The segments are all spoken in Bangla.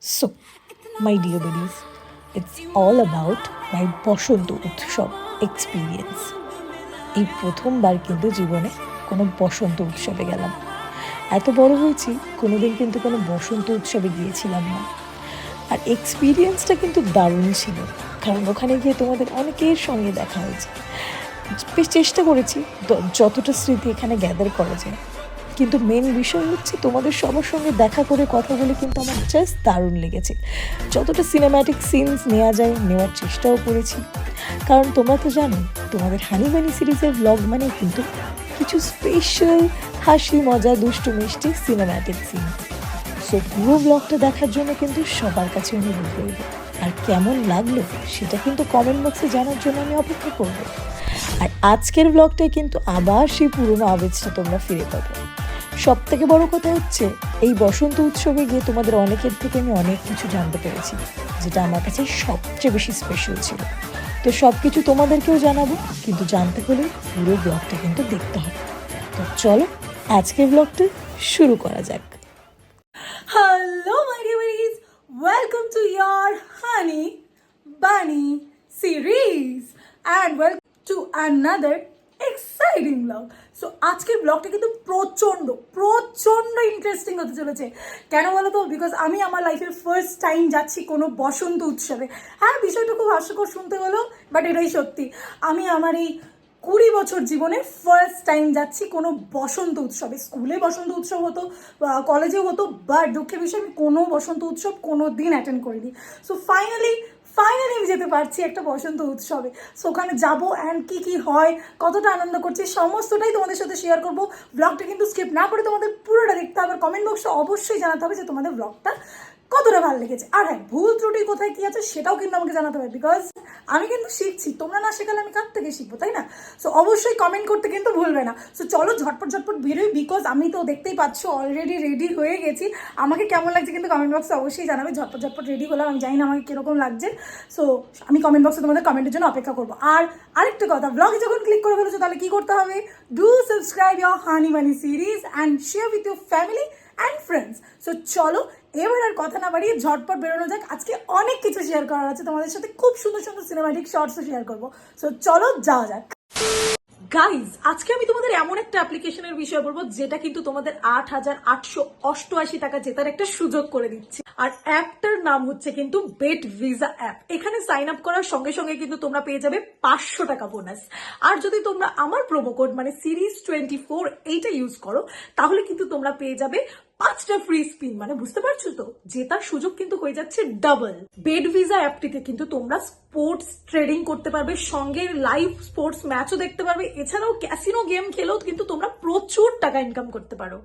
So, my dear buddies, it's all about my বসন্ত উৎসব এক্সপিরিয়েন্স। এই প্রথমবার কিন্তু জীবনে কোনো বসন্ত উৎসবে গেলাম। এত বড় হয়েছি কোনোদিন কিন্তু কোনো বসন্ত উৎসবে গিয়েছিলাম না। আর এক্সপিরিয়েন্সটা কিন্তু দারুণ ছিল, কারণ ওখানে গিয়ে তোমাদের অনেকের সঙ্গে দেখা হয়েছে। বেশ চেষ্টা করেছি যতটা স্মৃতি এখানে গ্যাদার করা যায়, কিন্তু মেন বিষয় হচ্ছে তোমাদের সবার সঙ্গে দেখা করে কথা বলে কিন্তু আমার জাস্ট দারুণ লেগেছে। যতটা সিনেম্যাটিক সিনস নেওয়া যায় নেওয়ার চেষ্টাও করেছি, কারণ তোমরা তো জানো তোমাদের হানিবানি সিরিজের ব্লগ মানে কিন্তু কিছু স্পেশাল হাসি মজা দুষ্টু মিষ্টি সিনেম্যাটিক সিন। সো পুরো ব্লগটা দেখার জন্য কিন্তু সবার কাছে অনুরোধ করব, আর কেমন লাগলো সেটা কিন্তু কমেন্ট বক্সে জানার জন্য আমি অপেক্ষা করব। আর আজকের ব্লগটায় কিন্তু আবার সেই পুরনো আবেজটা তোমরা ফিরে পাবে। সব থেকে বড় কথা হচ্ছে এই বসন্ত উৎসবে গিয়ে তোমাদের অনেকের থেকে আমি অনেক কিছু জানতে পেরেছি, যেটা আমার কাছে সবচেয়ে বেশি স্পেশাল ছিল। তো সব কিছু তোমাদেরকেও জানাবো, কিন্তু জানতে হলে পুরো ব্লগটা কিন্তু দেখতে হবে। তো চলো আজকের ব্লগটা শুরু করা যাক। Hello, my dear buddies. Welcome to your Honey Bunny series and welcome to another exciting vlog. So আজকের ব্লগটা কিন্তু প্রচন্ড ইন্টারেস্টিং হতে চলেছে। কেন বলো তো? বিকজ আমি আমার লাইফের ফার্স্ট টাইম যাচ্ছি কোনো বসন্ত উৎসবে। হ্যাঁ, বিষয়টা খুব হাস্যকর শুনতে হলো, বাট এটাই সত্যি। আমি আমার এই 20 বছর জীবনে ফার্স্ট টাইম যাচ্ছি কোনো বসন্ত উৎসবে। স্কুলে বসন্ত উৎসব হতো, কলেজেও হতো, বাট দুঃখের বিষয় আমি কোনো বসন্ত উৎসব কোনো দিন অ্যাটেন্ড করিনি। সো ফাইনালি আমি যেতে পারছি একটা বসন্ত উৎসবে। সো ওখানে যাবো অ্যান্ড কী হয়, কতটা আনন্দ করছি, সমস্তটাই তোমাদের সাথে শেয়ার করবো। ব্লগটা কিন্তু স্কিপ না করে তোমাদের পুরোটা দেখতে হবে। কমেন্ট বক্সে অবশ্যই জানাতে হবে যে তোমাদের ব্লগটা কতটা ভালো লেগেছে। আর হ্যাঁ, ভুল ত্রুটি কোথায় কী আছে সেটাও কিন্তু আমাকে জানাতে হবে, বিকজ আমি কিন্তু শিখছি। তোমরা না শেখালে আমি কার থেকে শিখবো, তাই না? সো অবশ্যই কমেন্ট করতে কিন্তু ভুলবে না। সো চলো ঝটপট বেরোই, বিকজ আমি তো দেখতেই পাচ্ছ অলরেডি রেডি হয়ে গেছি। আমাকে কেমন লাগছে কিন্তু কমেন্ট বক্সে অবশ্যই জানাবে। ঝটপট রেডি হলাম, আমি জানি না আমাকে কীরকম লাগছে। সো আমি কমেন্ট বক্সে তোমাদের কমেন্টের জন্য অপেক্ষা করবো। আর আরেকটা কথা, ব্লগে যখন ক্লিক করে ফেলেছো তাহলে কী করতে হবে? ডু সাবস্ক্রাইব ইয়োর হানি বানি series and share with your family and friends. So চলো এবার আর কথা না বাড়িয়ে ঝটপট বেরোনো যাক। আজকে অনেক কিছু শেয়ার করার আছে তোমাদের সাথে, খুব সুন্দর সিনেম্যাটিক শর্টসও শেয়ার করবো। সো চলো যাওয়া যাক। গাইজ, আজকে আমি তোমাদের এমন একটা অ্যাপ্লিকেশনের বিষয় বলবো যেটা কিন্তু তোমাদের 8,888 টাকা জেতার একটা সুযোগ করে দিচ্ছে। আর অ্যাপটার নাম হচ্ছে কিন্তু বেট ভিসা অ্যাপ। এখানে সাইন আপ করার সঙ্গে সঙ্গে কিন্তু তোমরা পেয়ে যাবে 500 টাকা বোনাস। আর যদি তোমরা আমার প্রোমো কোড মানে সিরিজ 24 এইটা ইউজ করো, তাহলে কিন্তু তোমরা পেয়ে যাবে 5টা ফ্রি স্পিন। মানে বুঝতে পারছো তো, জেতার সুযোগ কিন্তু হয়ে যাচ্ছে ডাবল। বেট ভিসা অ্যাপটিতে কিন্তু তোমরা স্পোর্টস ট্রেডিং করতে পারবে, সঙ্গে লাইভ স্পোর্টস ম্যাচও দেখতে পারবে। এছাড়াও ক্যাসিনো গেম খেলেও কিন্তু তোমরা প্রচুর টাকা ইনকাম করতে পারো।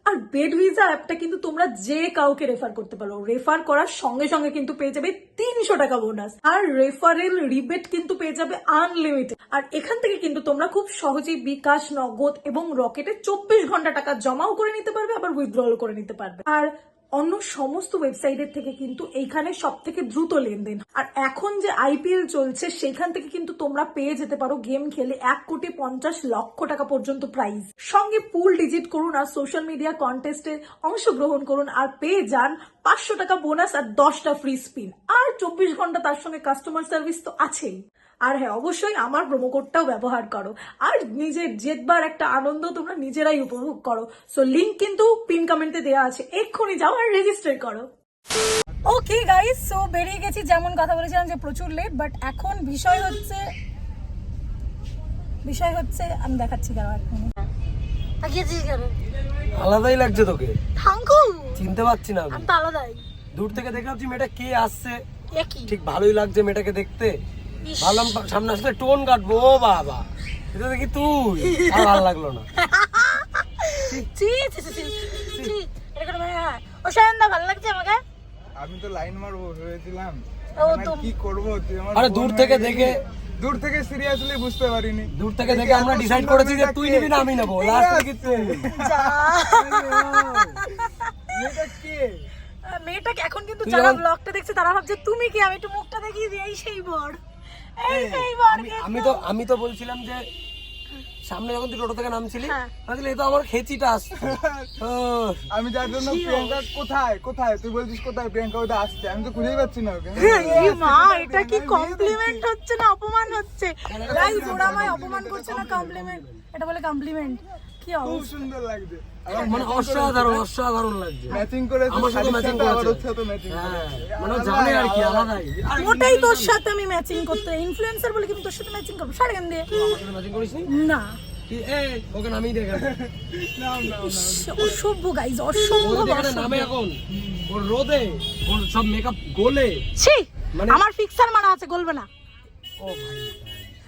আর বেট ভিসা অ্যাপটা কিন্তু তোমরা যে কাউকে রেফার করতে পারো। রেফার করার সঙ্গে সঙ্গে কিন্তু পেয়ে যাবে 300 টাকা বোনাস। আর রেফারেল রিবেট কিন্তু পেয়ে যাবে আনলিমিটেড। আর এখান থেকে কিন্তু তোমরা খুব সহজেই বিকাশ, নগদ এবং রকেটে 24 ঘন্টা টাকা জমাও করে নিতে পারবে, আবার উইথড্রল করে নিতে পারবে। আর অন্য সমস্ত ওয়েবসাইটের থেকে কিন্তু এইখানে সব থেকে দ্রুত লেনদেন। আর এখন যে IPL চলছে সেখান থেকে কিন্তু তোমরা পেয়ে যেতে পারো গেম খেলে 1,50,00,000 টাকা পর্যন্ত প্রাইজ। সঙ্গে পুল ডিজিট করুন আর সোশ্যাল মিডিয়া কন্টেস্টে অংশগ্রহণ করুন আর পেয়ে যান 500 টাকা বোনাস আর 10টা ফ্রি স্পিন। আর 24 ঘন্টা তার সঙ্গে কাস্টমার সার্ভিস তো আছেই। আর হ্যাঁ, অবশ্যই আমার প্রোমো কোডটাও ব্যবহার করো আর নিজের জেতবার একটা আনন্দ তোমরা নিজেরাই উপভোগ করো। সো লিংক কিন্তু পিন কমেন্টে দেওয়া আছে, এক্ষুনি যাও আর রেজিস্টার করো। ওকে গাইস, সো বেরিয়ে গেছি। যেমন কথা বলেছিলাম যে প্রচুর লেট, বাট এখন বিষয় হচ্ছে আমি দেখাচ্ছি কেন এখন আলাদাই লাগছে তোকে। থাঙ্কু চিনতে পারছি না আমি। তো আলাদাই। দূর থেকে দেখে ভাবছি মেয়েটা কে আসছে, ঠিক ভালোই লাগছে মেয়েটাকে দেখতে। ভাবলাম সামনে আসলে টোন কাটবো, ও বাবা এটা দেখি তুই, আর ভালো লাগলো না। ও সায়নদা ভালো লাগছে আমাকে। আমি তো লাইন মারবো ভেবেছিলাম, কি করবো তুই আমার। আরে দূর থেকে সিরিয়াসলি বুঝতে পারিনি। দূর থেকে দেখে আমরা ডিসাইড করেছি যে তুই নিবি না আমি নেবো। লাস্ট থেকে তুই। মেয়েটাকে এখন কিন্তু যারা ব্লগটা দেখছে তারা ভাবছে তুমি কি। আমি একটু মুখটা দেখিয়ে দিই, এই সেই বর, এই বর। আমি তো বলছিলাম যে সামনে যখন তুই টোটো থেকে নামছিলি হ্যাঁ। ভাবছিলি এই তো আমার খেচিটা আসছে আমি যার জন্য প্রিয়াঙ্কা কোথায় কোথায় তুই বলছিস কোথায় প্রিয়াঙ্কা ওটা আসছে, আমি তো খুঁজেই পাচ্ছি না ওকে। এই মা, এটা কি কমপ্লিমেন্ট হচ্ছে না অপমান হচ্ছে? গাইস, ওরা আমায় অপমান করছে না কমপ্লিমেন্ট, এটা বলে কমপ্লিমেন্ট। কি খুব অবস্থা! সুন্দর লাগছে, মানে অসাধারণ অসাধারণ লাগছে। ম্যাচিং করে আমার সাথে ম্যাচিং করেছে। ম্যাচিং হ্যাঁ, মানে ও জানে আর কি আলাদাই। ওটাই তোর সাথে আমি ম্যাচিং করতে, ইনফ্লুয়েন্সার বলে কি আমি তোর সাথে ম্যাচিং করবো? সাড়ে গান দিয়ে আমার সাথে ম্যাচিং করিসনি? না। ওকে নামিয়ে দেখা ইস, অসভ্য গাইস, অসভ্য নামে এখন ওর রোদে ওর সব মেকআপ গোলে। ছি, মানে- আমার ফিক্সার মারা আছে, গলবে না। ও ভাই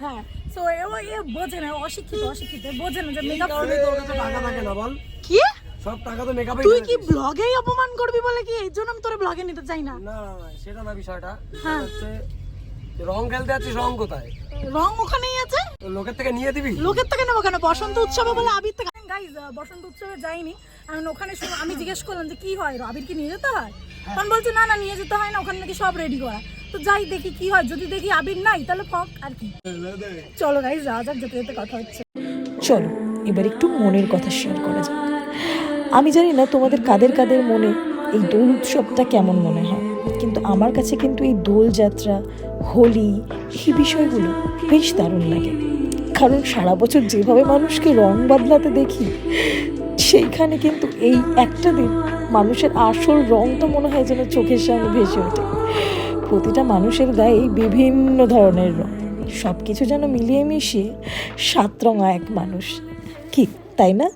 হ্যাঁ, সো এ বোঝে না, অশিক্ষিত অশিক্ষিত বোঝে না যে মেকআপ। তোর কাছে টাকা থাকে না বল, কি সব টাকা তো মেকআপে। তুই কি ব্লগেই অপমান করবি বলে কি এই জন্য আমি তোরে ব্লগে নিতে চাই না? না না না, সেটা না বিষয়টা। হ্যাঁ। হচ্ছে রং খেলতে যাচ্ছিস, রং কোথায়? রং ওখানেই আছে, তো লোকের থেকে নিয়ে দিবি? লোকের থেকে নেবো কেন? বসন্ত উৎসবে বলে আবির থেকে। গাইজ, বসন্ত উৎসবে যাইনি আমি, ওখানে আমি জিজ্ঞেস করলাম যে কি হয়, আবির কি নিয়ে যেতে হয়? তখন বলছে না না, নিয়ে যেতে হয় না, ওখানে নাকি সব রেডি করা। তো যাই দেখি কি হয়, যদি দেখি আবির নাই তাহলে ফক আর কি। চলো গাইজ, যাওয়া যাক, যেতে যেতে কথা হচ্ছে। চলো এবার একটু মনের কথা শেয়ার করা যাক। আমি জানি না তোমাদের কাদের কাদের মনে এই দোল উৎসবটা কেমন মনে হয়, কিন্তু আমার কাছে কিন্তু এই দোলযাত্রা, হোলি, এই বিষয়গুলো বেশ দারুণ লাগে। কারণ সারা বছর যেভাবে মানুষকে রং বদলাতে দেখি, সেইখানে কিন্তু এই একটা দিন মানুষের আসল রং তো মনে হয় যেন চোখের সামনে ভেসে ওঠে। প্রতিটা মানুষের গায়ে বিভিন্ন ধরনের রং, সব কিছু যেন মিলিয়ে মিশিয়ে সাতরঙা এক মানুষ, কি তাই না?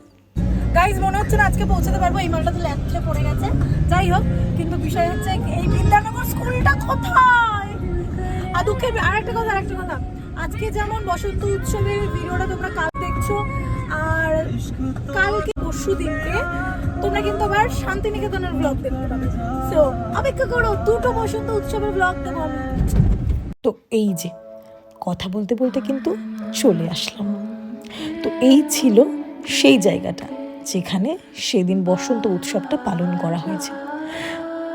গাইজ, মনে হচ্ছে না আজকে পৌঁছাতে পারবো, এই মালটা তো ল্যাপটপে পড়ে গেছে। যাই হোক, কিন্তু বিষয় হচ্ছে এই বিদ্যানগর স্কুলটা কোথায়। আর দুঃখের আরেকটা কথা, আজকে যেমন বসন্ত উৎসবের ভিডিওটা তোমরা কাল দেখছো, আর কালকে পরশু দিনকে তোমরা কিন্তু আবার শান্তিনিকেতনের ব্লগ দেখতে পাবে। সো অপেক্ষা করো, দুটো বসন্ত উৎসবের ব্লগ দেবো আমি। তো এই যে কথা বলতে বলতে কিন্তু চলে আসলাম। তো এই ছিল সেই জায়গাটা যেখানে সেদিন বসন্ত উৎসবটা পালন করা হয়েছে।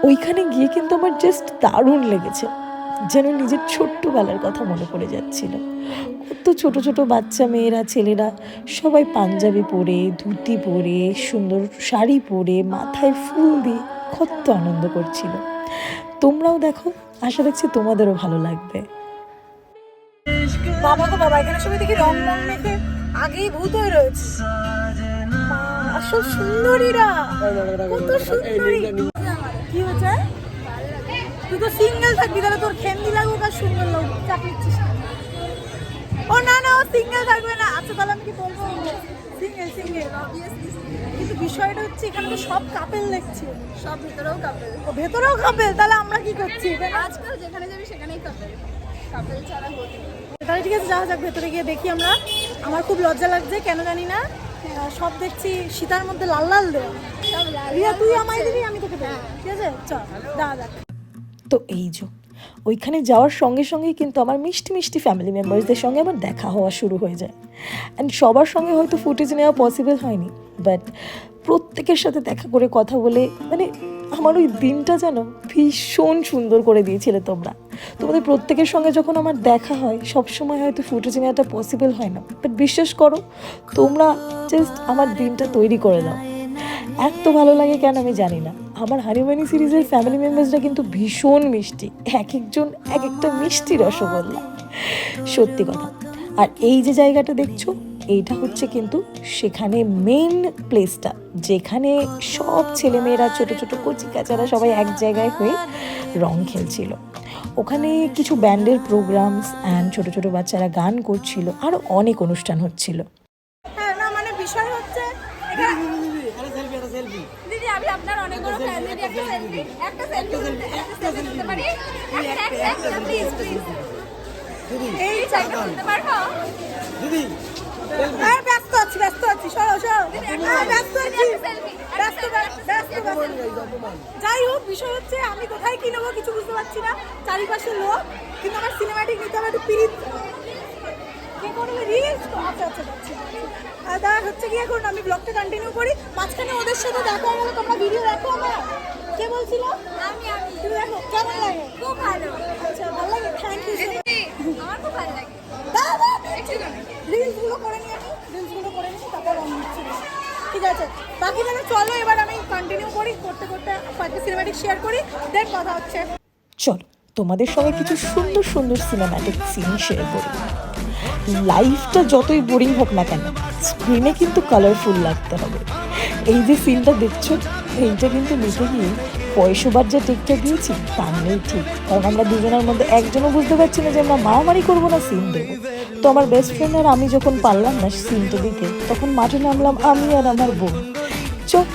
ওইখানে গিয়ে কিন্তু আমার জাস্ট দারুণ লেগেছে, যেন নিজের ছোট্টবেলার কথা মনে পড়ে যাচ্ছিল। কত ছোট ছোট বাচ্চা মেয়েরা, ছেলেরা সবাই পাঞ্জাবি পরে, ধুতি পরে, সুন্দর শাড়ি পরে, মাথায় ফুল দিয়ে কত আনন্দ করছিল। তোমরাও দেখো, আশা রাখছি তোমাদেরও ভালো লাগবে। বাবা গো বাবা, এখানে সবাই দেখি রং রং মেখে আগেই ভূত হয়ে রয়েছে। আসল সুন্দরীরা, কত সুন্দরী। কি হচ্ছে? তুই তো সিঙ্গেল থাকবি, তাহলে তোর খেন্দি লাগুক আর সুন্দর লাগুক, চাকরিচ্ছিস। ও না না, ও সিঙ্গেল থাকবে না। আচ্ছা তাহলে আমি কি বলবো, সিঙ্গেল সিঙ্গেল অবভিয়াসলি। কিন্তু বিষয়টা হচ্ছে এখানে তো সব কাপেল দেখছি, সব ভেতরেও কাপেল। ও ভেতরেও কাপেল, তাহলে আমরা কি করছি এখানে? আজকাল যেখানে যাবি সেখানেই কাপেল, কাপেল ছাড়া হতে নেই। তাহলে ঠিক আছে, যাওয়া যাক, ভেতরে গিয়ে দেখি আমরা। আমার খুব লজ্জা লাগছে, কেন জানি না, সব দেখছি সীতার মধ্যে লাল লাল দেওয়া। সব লাল রিয়া, তুই আমায় দিবি, আমি তোকে দেবো, ঠিক আছে? চল যাওয়া যাক। তো এই যে ওইখানে যাওয়ার সঙ্গে সঙ্গেই কিন্তু আমার মিষ্টি মিষ্টি ফ্যামিলি মেম্বার্সদের সঙ্গে আমার দেখা হওয়া শুরু হয়ে যায়। অ্যান্ড সবার সঙ্গে হয়তো ফুটেজ নেওয়া পসিবল হয়নি, বাট প্রত্যেকের সাথে দেখা করে কথা বলে মানে আমার ওই দিনটা যেন ভীষণ সুন্দর করে দিয়েছিলে তোমরা। তোমাদের প্রত্যেকের সঙ্গে যখন আমার দেখা হয়, সবসময় হয়তো ফুটেজ নেওয়াটা পসিবল হয় না, বাট বিশ্বাস করো, তোমরা জাস্ট আমার দিনটা তৈরি করে দাও। এত ভালো লাগে কেন আমি জানি না। আমার হানিমানি সিরিজের ফ্যামিলি মেম্বার্সরা কিন্তু ভীষণ মিষ্টি, এক একজন এক একটা মিষ্টি রসগোল্লা, সত্যি কথা। আর এই যে জায়গাটা দেখছো, এইটা হচ্ছে কিন্তু সেখানে মেইন প্লেসটা, যেখানে সব ছেলেমেয়েরা, ছোট ছোট কচি কাচারা সবাই এক জায়গায় হয়ে রং খেলছিল। ওখানে কিছু ব্যান্ডের প্রোগ্রামস অ্যান্ড ছোট ছোট বাচ্চারা গান করছিল, আরও অনেক অনুষ্ঠান হচ্ছিল। হ্যাঁ না, মানে বিষয় হচ্ছে এখানে দিদি, আমি আপনার অনেক বড় ফ্যান। দিদি একটা সেলফি, একটা সেলফি তুলতে পারি? একটা প্লিজ প্লিজ। এই চাইটা তুলতে পারবো? দিদি আর ব্যস্ত আছি, সরো ব্যস্ত আছি। যাই হোক, বিষয় হচ্ছে আমি কোথায় কি নেবো কিছু বুঝতে পারছি না, চারিপাশে লোক, কিন্তু আমার সিনেমাটিক নিতে হবে, একটু পিরিত কি করবে, রিলস। আচ্ছা আর দাঁড়া, হচ্ছে কি এখন আমি ব্লগটা কন্টিনিউ করি, মাঝখানে ওদের সাথে দেখা হয়ে গেলো। তোমরা ভিডিও দেখো আমার? কে বলছিল? আমি তুমি দেখো, কেমন লাগে? খুব ভালো। আচ্ছা, ভালো লাগে, থ্যাংক ইউ। দিদি, আমার খুব ভালো লাগে। দাদা রিলস গুলো করে নিয়ে আমি কয়েকটা সিনেম্যাটিক শেয়ার করি, দেন কথা হচ্ছে। চলো তোমাদের সঙ্গে কিছু সুন্দর সুন্দর সিনেম্যাটিক সিন শেয়ার করি। লাইফটা যতই বোরিং হোক না কেন, স্ক্রিনে কিন্তু কালারফুল লাগতে হবে। এই যে সিনটা দেখছো, এইটা কিন্তু লিখে গিয়ে পয়সবার যে টেকটা দিয়েছি তার নেই ঠিক, কারণ আমরা দুজনের মধ্যে একজনও বুঝতে পারছি না যে আমরা মারামারি করবো না সিন দেবো। তো আমার বেস্ট ফ্রেন্ড আর আমি যখন পারলাম না সিনটা দিতে, তখন মাঠে নামলাম আমি আর আমার বোন। চল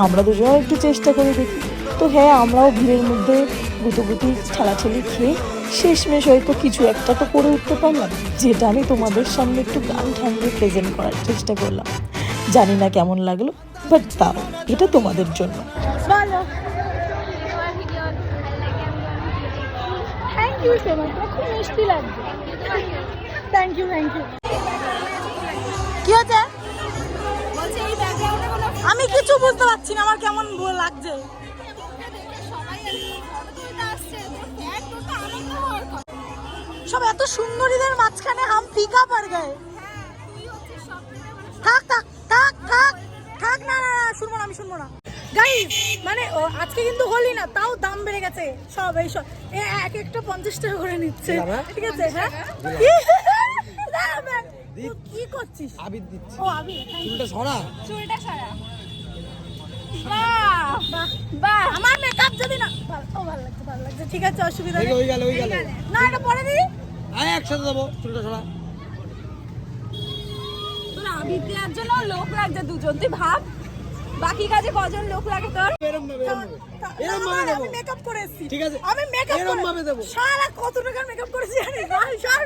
আমরা দুজনেও একটু চেষ্টা করে দেখি। তো হ্যাঁ, আমরাও ভিড়ের মধ্যে গুটোগুটি ঠেলাঠেলি খেয়ে শেষমেশ হয়তো কিছু একটা তো করে উঠতে পারলাম, যেটা আমি তোমাদের সামনে একটু গান ঠান্ডে প্রেজেন্ট করার চেষ্টা করলাম। জানি না কেমন লাগলো, বাট তাও এটা তোমাদের জন্য। ভালো, থ্যাংক ইউ সো মাচ, খুব মিষ্টি লাগছে। Thank you, thank you. কি হচ্ছে? বলছে এই ব্যাকগ্রাউন্ডে কোনো আমি কিছু বুঝতে পারছি না, আমার কেমন লাগছে। সবাই ফটো তুলতে আসছে, তোর ফ্যান তোর তো আনন্দ হওয়ার কথা। সব এত সুন্দরীদের মাঝখানে হাম ফিকা পড় গয়ে। তুই হচ্ছে সব থেকে মানে থাক থাক থাক থাক থাক, না না না, শুনবো না, আমি শুনবো না। গাইস মানে আজকে কিন্তু হোলি না, তাও দাম বেড়ে গেছে সব। এই সব এক একটা 50 টাকা করে নিচ্ছে, ঠিক আছে? হ্যাঁ, কি করছিস? আবির দিচ্ছি, ও আবির, চুলটা সরা। চুলটা সারা। বাহ বাহ বাহ, আমার মেকআপ যদি না ভালো লাগছে, ভালো লাগছে, ঠিক আছে, অসুবিধা নেই। ওই গেল না, এটা পরে দিই। আয় একসাথে দেবো, চুলটা সরা। তোর আবির দেওয়ার জন্য লোক লাগছে দুজন, তুই ভাব বাকি কাজে কজন লোক লাগে তোর। এরম ভাবে এরম ভাবে দেবো, আমি মেকআপ করে এসেছি, ঠিক আছে? আমি মেকআপ এরম ভাবে দেবো। সারা কত টাকার মেকআপ করেছি জানিস? সর,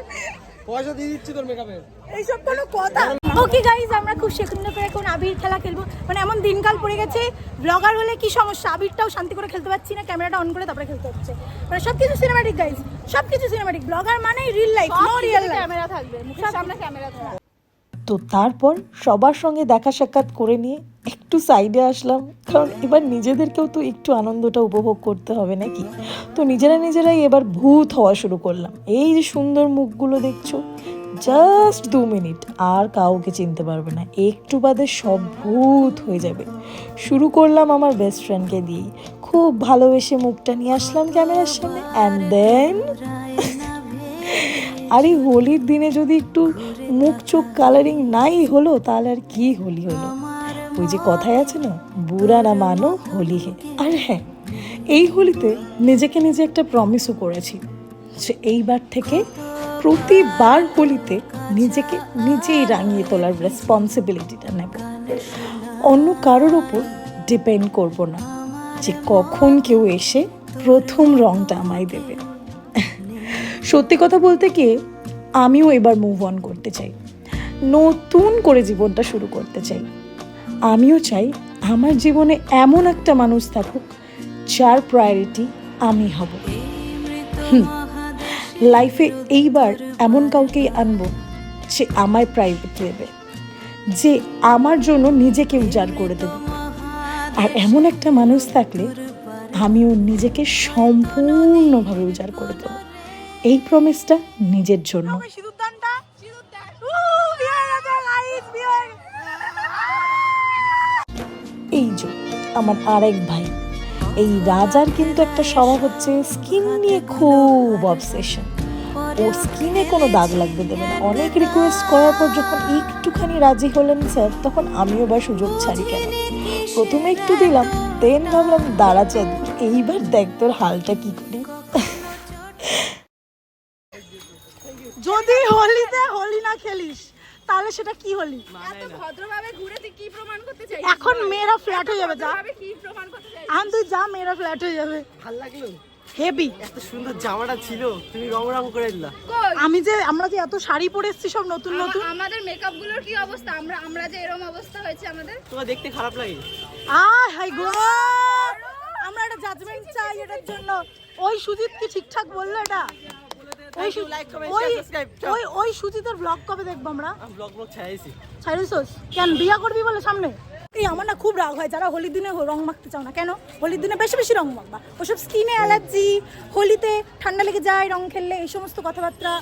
পয়সা দিয়ে দিচ্ছি তোর মেকআপের। এইসব কোনো কথা? ওকে গাইজ, আমরা খুব সেকুন্ডে করে এখন আবির খেলা খেলবো। মানে এমন দিনকাল পড়ে গেছে, ব্লগার হলে কি সমস্যা, আবিরটাও শান্তি করে খেলতে পারছি না, ক্যামেরাটা অন করে তারপরে খেলতে হচ্ছে। মানে সবকিছু সিনেম্যাটিক গাইজ, সবকিছু সিনেম্যাটিক। ব্লগার মানে reel life, no real life. Camera থাকবে, মুখের সামনে ক্যামেরা থাকবে। তো তারপর সবার সঙ্গে দেখা সাক্ষাৎ করে নিয়ে একটু সাইডে আসলাম, কারণ এবার নিজেদেরকেও তো একটু আনন্দটা উপভোগ করতে হবে নাকি। তো নিজেরাই এবার ভূত হওয়া শুরু করলাম। এই যে সুন্দর মুখগুলো দেখছো, জাস্ট 2 মিনিট আর কাউকে চিনতে পারবে না, একটু বাদে সব ভূত হয়ে যাবে। শুরু করলাম আমার বেস্ট ফ্রেন্ডকে দিয়েই, খুব ভালোবেসে মুখটা নিয়ে আসলাম ক্যামেরার সামনে। অ্যান্ড দেন আর এই হোলির দিনে যদি একটু মুখ চোখ কালারিং নাই হলো, তাহলে আর কি হোলি হলো? ওই যে কথায় আছে না, বুড়া না মানো হোলি হে। আর হ্যাঁ, এই হোলিতে নিজেকে নিজে একটা প্রমিসও করেছি যে এইবার থেকে প্রতিবার হোলিতে নিজেকে নিজেই রাঙিয়ে তোলার রেসপন্সিবিলিটিটা নেব। অন্য কারোর ওপর ডিপেন্ড করব না যে কখন কেউ এসে প্রথম রংটা আমায় দেবে। সত্যি কথা বলতে কি, আমিও এবার মুভ অন করতে চাই, নতুন করে জীবনটা শুরু করতে চাই। আমিও চাই আমার জীবনে এমন একটা মানুষ থাকুক যার প্রায়োরিটি আমি হব। লাইফে এইবার এমন কাউকেই আনবো যে আমায় প্রাইভেট দেবে, যে আমার জন্য নিজেকে উজাড় করে দেবে। আর এমন একটা মানুষ থাকলে আমিও নিজেকে সম্পূর্ণভাবে উজাড় করে দেবো। এই প্রমিসটা নিজের জন্য। সিঁদুরদানটা এই যে আমার আরেক ভাই, এই রাজার কিন্তু একটা স্বভাব হচ্ছে স্কিন নিয়ে খুব অবসেশন। ওর স্কিনে কোনো দাগ লাগতে দেবে না। অনেক রিকোয়েস্ট করার পর যখন একটুখানি রাজি হলেন স্যার, তখন আমিও বা সুযোগ ছাড়ি কেন। প্রথমে একটু দিলাম, দেন ভাবলাম দাঁড়া চাঁদ, এইবার দেখ তোর হালটা কি করি। যদি হোলিতে হোলি না খেলিস তাহলে সেটা কি হোলি? এত ভদ্রভাবে ঘুরে তুই কি প্রমাণ করতে চাই? এখন মেয়েরা ফ্ল্যাট হয়ে যাবে, যা ভদ্রভাবে কি প্রমাণ করতে চাই? এখন তুই যা, মেয়েরা ফ্ল্যাট হয়ে যাবে। ভালো লাগলো, হেভি। এত সুন্দর জামাটা ছিল, তুমি রং করে দিলা। কই আমরা যে এত শাড়ি পরে এসেছি সব নতুন নতুন। আমাদের মেকআপ গুলোর কি অবস্থা? আমরা যে এরকম অবস্থা হয়েছে আমাদের। তোমার দেখতে খারাপ লাগে? হাই গো, আমরা একটা জাজমেন্ট চাই এটার জন্য। ওই সুজিত কি ঠিকঠাক বললো এটা? ওই সুজিতের ব্লগ কবে দেখবো আমরা? ব্লগ ছাড়াইছি। ছাড়িস কেন, বিয়া করবি বলে সামনে? এই আমার না খুব রাগ হয় যারা হোলির দিনে রং মাখতে চাও না। কেন হোলির দিনে বেশি বেশি রং মাখবা? ওসব স্কিনে অ্যালার্জি, হোলিতে ঠান্ডা লেগে যায় রং খেললে, এই সমস্ত কথাবার্তা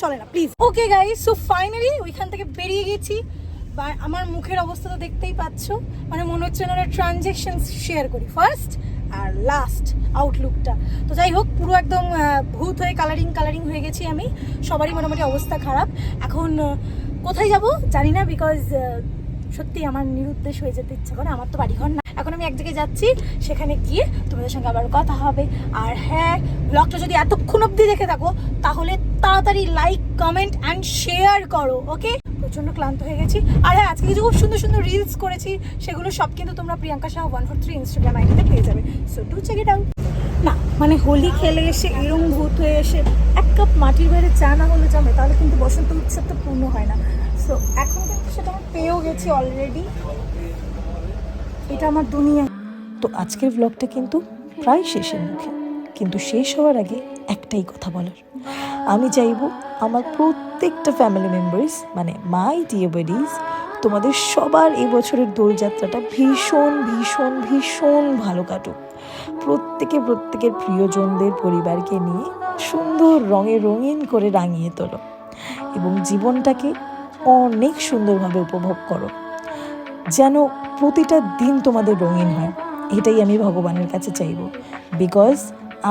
চলে না please. Okay guys, so finally ওইখান থেকে বেরিয়ে গেছি। বা আমার মুখের অবস্থা তো দেখতেই পাচ্ছ, মানে মনে হচ্ছে না ট্রানজ্যাকশন শেয়ার করি। ফার্স্ট আর লাস্ট আউটলুকটা। তো যাই হোক, পুরো একদম ভূত হয়ে কালারিং হয়ে গেছি আমি, সবারই মোটামুটি অবস্থা খারাপ। এখন কোথায় যাব জানি না, বিকজ সত্যি আমার নিরুদ্দেশ হয়ে যেতে ইচ্ছা করে। আমার তো বাড়িঘর না, এখন আমি এক জায়গায় যাচ্ছি, সেখানে গিয়ে তোমাদের সঙ্গে আবার কথা হবে। আর হ্যাঁ, ব্লগটা যদি এতক্ষণ অবধি দেখে থাকো তাহলে তাড়াতাড়ি লাইক, কমেন্ট অ্যান্ড শেয়ার করো, ওকে? প্রচণ্ড ক্লান্ত হয়ে গেছি। আর হ্যাঁ, আজকে কিছু খুব সুন্দর সুন্দর রিলস করেছি, সেগুলো সব কিন্তু তোমরা প্রিয়াঙ্কা সাহা 143 ইনস্টাগ্রাম আইডিতে পেয়ে যাবে। So do check it out. না মানে হোলি খেলে এসে এরম ভূত হয়ে এসে এক কাপ মাটির বাইরে চা না হলে জমে, তাহলে কিন্তু বসন্ত উৎসবটা পূর্ণ হয় না। সো এখন কিন্তু সেটা আমি পেয়েও গেছি অলরেডি। এটা আমার দুনিয়া। তো আজকের ব্লগটা কিন্তু প্রায় শেষের মুখে, কিন্তু শেষ হওয়ার আগে একটাই কথা বলার। আমি চাইবো আমার প্রত্যেকটা ফ্যামিলি মেম্বার্স, মানে মাই ডিয়ার বাডিজ, তোমাদের সবার এই বছরের দোলযাত্রাটা ভীষণ ভীষণ ভীষণ ভালো কাটুক। প্রত্যেকের প্রিয়জনদের, পরিবারকে নিয়ে সুন্দর রঙে রঙিন করে রাঙিয়ে তোলো এবং জীবনটাকে অনেক সুন্দরভাবে উপভোগ করো, যেন প্রতিটা দিন তোমাদের রঙিন হয়। এটাই আমি ভগবানের কাছে চাইবো, বিকজ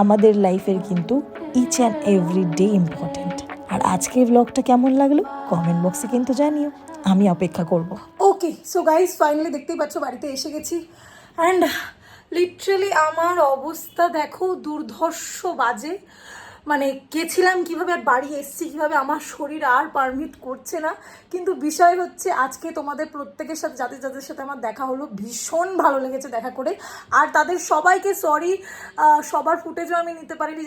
আমাদের লাইফের কিন্তু each and every day important. আর আজকের ব্লগটা কেমন লাগলো কমেন্ট বক্সে কিন্তু জানিও, আমি অপেক্ষা করব। ওকে, সো গাইস, ফাইনালি দেখতেই পাচ্ছ বাড়িতে এসে গেছি। অ্যান্ড লিটারালি আমার অবস্থা দেখো, দুর্ধর্ষ বাজে। মানে গেছিলাম কীভাবে আর বাড়ি এসেছি কীভাবে, আমার শরীর আর পারমিট করছে না। কিন্তু বিষয় হচ্ছে, আজকে তোমাদের প্রত্যেকের সাথে, যাদের সাথে আমার দেখা হলো, ভীষণ ভালো লেগেছে দেখা করে। আর তাদের সবাইকে সরি, সবার ফুটেজও আমি নিতে পারিনি,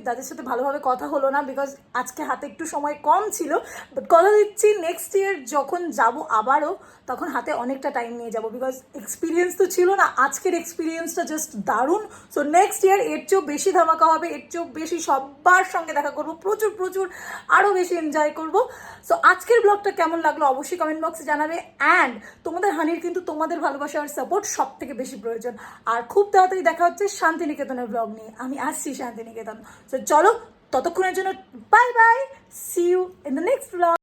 যাদের সাথে ভালোভাবে কথা হলো না, বিকজ আজকে হাতে একটু সময় কম ছিল। বাট কথা দিচ্ছি, নেক্সট ইয়ার যখন যাব আবারও, তখন হাতে অনেকটা টাইম নিয়ে যাব, বিকজ এক্সপিরিয়েন্স তো ছিল না। আজকের এক্সপিরিয়েন্সটা জাস্ট দারুণ। সো নেক্সট ইয়ার এর চেয়েও বেশি ধামাকা হবে, এর চেয়েও বেশি সবার সঙ্গে দেখা করবো, প্রচুর আরও বেশি এনজয় করবো। সো আজকের ব্লগটা কেমন লাগলো অবশ্যই কমেন্ট বক্সে জানাবে। অ্যান্ড তোমাদের হানির কিন্তু তোমাদের ভালোবাসা আর সাপোর্ট সব থেকে বেশি প্রয়োজন। আর খুব তাড়াতাড়ি দেখা হচ্ছে শান্তিনিকেতনের ব্লগ নিয়ে। আমি আসছি শান্তিনিকেতন। সো চলো, ততক্ষণের জন্য bye bye, see you in the next blog.